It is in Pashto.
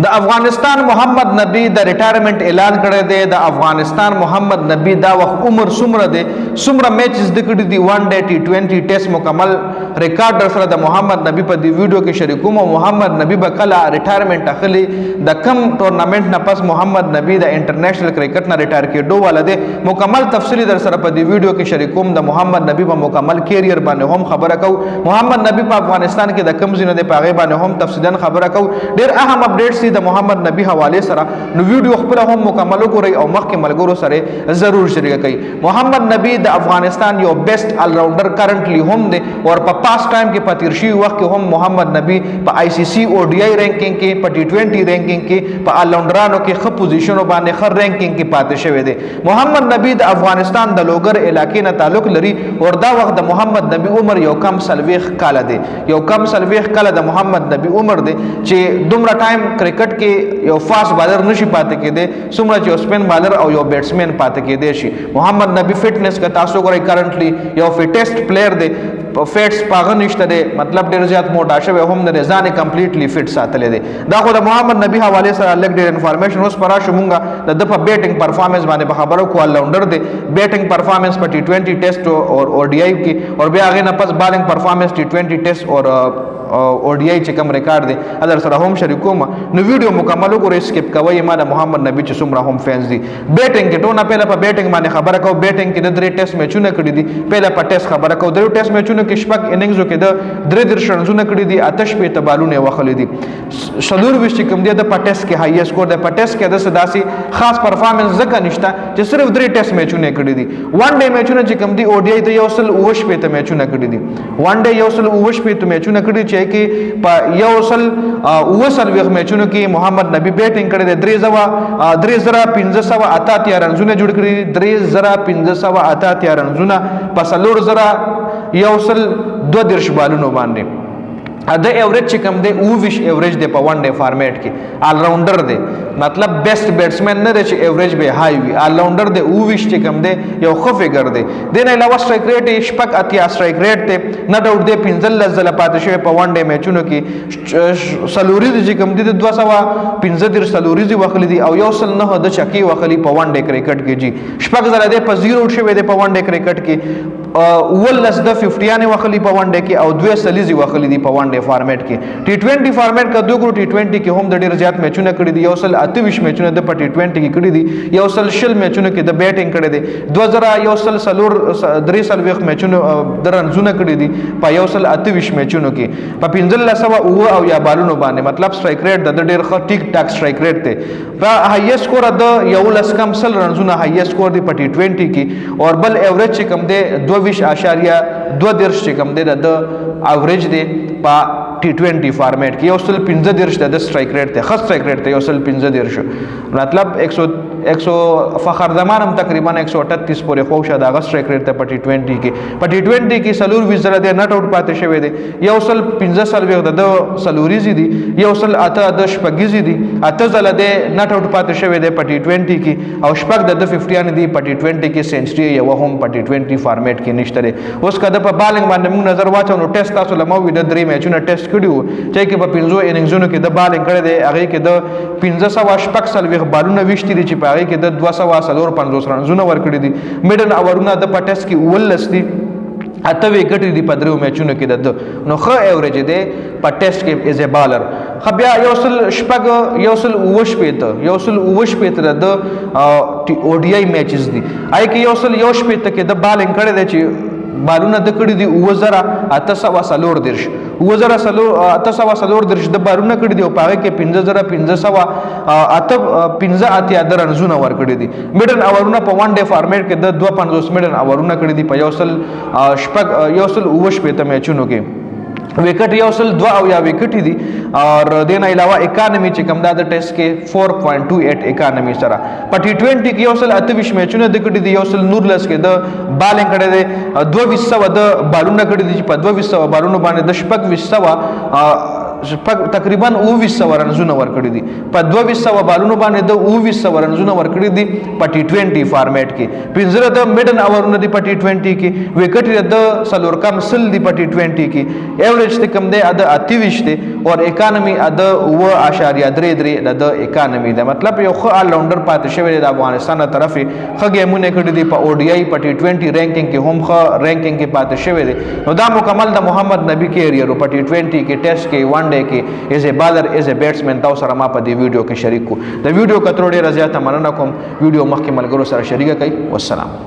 د افغانستان محمدنبی د ریٹائرمنٹ اعلان کړی دی. د افغانستان محمدنبی دا وخت عمر څومره دی، څومره میچز د کړي دي، 1 ډے T20 ټیسټ مکمل ریکارډ در سره د محمدنبی په دې ویډیو کې شریکوم. او محمدنبی به کله ریټایرمنٹ اخلي، د کم ټورنمنٹ نه پس محمدنبی د انټرنیشنل کرکٹ نه ریټایر کېدو والا دی. مکمل تفصیلی در سره په دې ویډیو کې شریکوم. د محمدنبی په مکمل کیریئر باندې هم خبره کوو. محمدنبی په افغانستان کې د کم ځای نه دی، په هغې باندې هم تفصیلا خبره کوو. ډېر اهم اپډیټس دي د محمدنبی حوالې سره، نو ویډیو خپل هم مکمل وګورئ او مخکې ملګرو سره ضرور شریک کړئ. محمدنبی د افغانستان یو بیسٹ آل راؤنډر کرنټلی هم دی، او په پاس ټایم کې په تیر شوي وخت کې هم محمدنبی په ICC ODI رینکینګ کې، په T20 رینکینګ کې، په آل راؤنډرانو کې ښه پوزیشنو باندې ښه رینکینګ کې پاتې شوی دی. محمدنبی د افغانستان د لوګر علاقې نه تعلق لري، او دا وخت د محمدنبی عمر یو کم 40 کاله دی. یو کم 40 کاله د محمدنبی عمر دی چې دومره ټایم کرکټ کې یو فاست بالر نشي پاتې کېدی، څومره چې یو سپین بالر او یو بیټسمین پاتې کېدی شي. محمدنبی فټنس که تاسو ګورئ کرنټلی یو فټیسټ پلیئر دی، فیټس پاغه نشته دی، مطلب ډېر زیات موټا شوی هم نه دی، ځان یې کمپلیټلی فټ ساتلی دی. دا خو د محمدنبی حوالې سره لږ ډېر انفارمیشن. اوس په راشو مونږ د ده په بیټنګ پرفارمنس باندې په خبرو کوو. آل راؤنډر دی، بیټنګ پرفارمنس په T20 ټیسټ او ODI کې، او بیا هغې نه پس بالنګ پرفارمنس T20 ټیسټ او ODI چې کوم ریکارډ دی در سره هم شریکوم. نو ویډیو مکمل وګورئ، سکپ کوئ. ما د محمدنبی چې څومره هم فینس دي. بیټنګ کې ټونه پهله په بیټنګ باندې خبره کوو. بیټنګ کې د 3 ټیسټ میچونه کړي دي. پهله په ټیسټ خبره کوو. 3 ټیسټ میچونو کې شپږ اننګزو کې د 33 رنزونه کړي دي، 88 بالونه یې وهلي دي. 24 چې کوم دی د په ټیسټ کې هایست سکور دی. په ټیسټ کې داسې داسې خاص پرفارمنس ځکه نشته چې صرف 3 ټیسټ میچونه کړي دي. 1 ډے میچونه چې کوم دي ODI ته 119 میچونه کړي دي. 1 ډے 119 میچونه کړي چې کې په 140 میچونو کې محمدنبی بیټنګ کړی دی. 3588 رنزونه جوړ کړي دي. 3588 رنزونه په 4132 بالونو باندې. د ایوریج چې کوم دی 20 ایوریج دی په 1 ډے فارمیټ کې. آل راؤنډر دی، مطلب بیسٹ بیټسمین نه دی چې ایوریج به های وي. آل راؤنډر دی، 20 چې کوم دی یو ښه فیګر دی. دې نه علاوه سټرایک ریټ یې 80 سټرایک ریټ دی. نه ډاوټ دی 15 ځله پاتې شوی په 1 ډے میچونو کې. سلوریز چې کوم دی د 215 سلوریز وخلی دي، او 109 د چکی وخلی په 1 ډے کرکټ کې. جی شپږ ځله دی په 0 شوی دی په 1 ډے کرکټ کې. 19 د 50 وخلی په 1 ډے کې، او 2 سلیزي وخلی دي په 1 ډے فارمیټ کې. T20 فارمیټ کا دوه ګرو T20 کې هم د ډېر زیات میچونه کړي دي. 128 میچونه د په T20 کې کړي دي. 120 میچونه کې د بیټنګ کړي دي. 2143 میچونه د رنزونه کړي دي په 128 میچونو کې. په 1509 او یا بالونو باندې، مطلب سټرایک ریټ د ډېر ښه ټیک ټاک سټرایک ریټ دی. په هایست سکور د 11 رنزونه هایست سکور دی په T20 کې. او بل ایوریج چې کوم دی 22.2 چې کوم دی د اوریج دی په T20 فارمیټ کې. 115 د سټرایک ریټ دی، ښه سټرایک ریټ دی 115، مطلب 100 فخر زمان هم تقریبا 138 پورې خو شاید هغه سټرایک ریټ ته په T20 کې. په T20 کې 24 دی نټ آوټ پاتې شوی دی. 115 د سلوریزي دي، 108 د شپږیزي دي، 8 ځله دی نټ آوټ پاتې شوی دی په T20 کې، او شپږ د 50 دي په T20 کې. سنچري یو هم په T20 فارمیټ کې نشته دی. اوس که د په بالنګ باندې موږ نظر واچو، نو ټیسټ تاسو لمو د 3 میچونه ټیسټ کړي وو چې کې په 15 اننګزونو کې د بالنګ کړی دی. هغې کې د 540 بالونه ویشتي دي چې په هغې کې د 254 رنزونه ورکړي دي. میډل اورونه د په ټیسټ کې 19 دي، 8 وکټې دي په 3 میچونو کې د ده. نو ښه ایوریج دی په ټیسټ کې ایز ا بالر. بیا 115 د ODI میچز دي. هغې کې 115 کې د بالنګ کړی دی چې بالونه د کړي دي 9840 د بالونه کړي دي، او په هغې کې 5515 رنزونه ورکړي دي. میډل اورونه په 1 ډے فارمیټ کې د 250 میډل اورونه کړي دي په 115 میچونو کې. وکټ 102 او یا وکټ دي. اور دې نه علاوه اکانومي چې کوم دا د ټیسټ کې 4.28 اکانومي سره. په T20 کې 128 میچونه د کړي دي. 119 کې د بالنګ کړي دي. 2200 د بالونه کړي دي چې په 2200 بالونو باندې د 2600 تقریبا 2900 رنزونه ورکړي دي په 2200 بالونو باندې د 2900 رنزونه ورکړي دي په ټي 20 فارمیټ کې 15 د میډن اورونه دي په ټي 20 کې وکټ د سلور کم سل دي په ټي 20 کې ایوریج ته کم دی د 28 دی او اکانومي د 9.33 د اکانومي ده مطلب یو ښه آل راونډر پاتې شوی د افغانستان طرفه ښه گیمونه کړي دي په او ډی آی په ټي 20 رینکینګ کې هم ښه رینکینګ کې پاتې شوی دی نو دا مکمل د محمد نبی کیریئر په ټي 20 کې ټیسټ کې ون ډے کې ایز ا بالر ایز ا بیټسمن تاسو سره ما په دې ویډیو کې شریک کو د ویډیو کترو ډیر زیاته مننه کوم ویډیو مخکې ملګرو سره شریک کړئ والسلام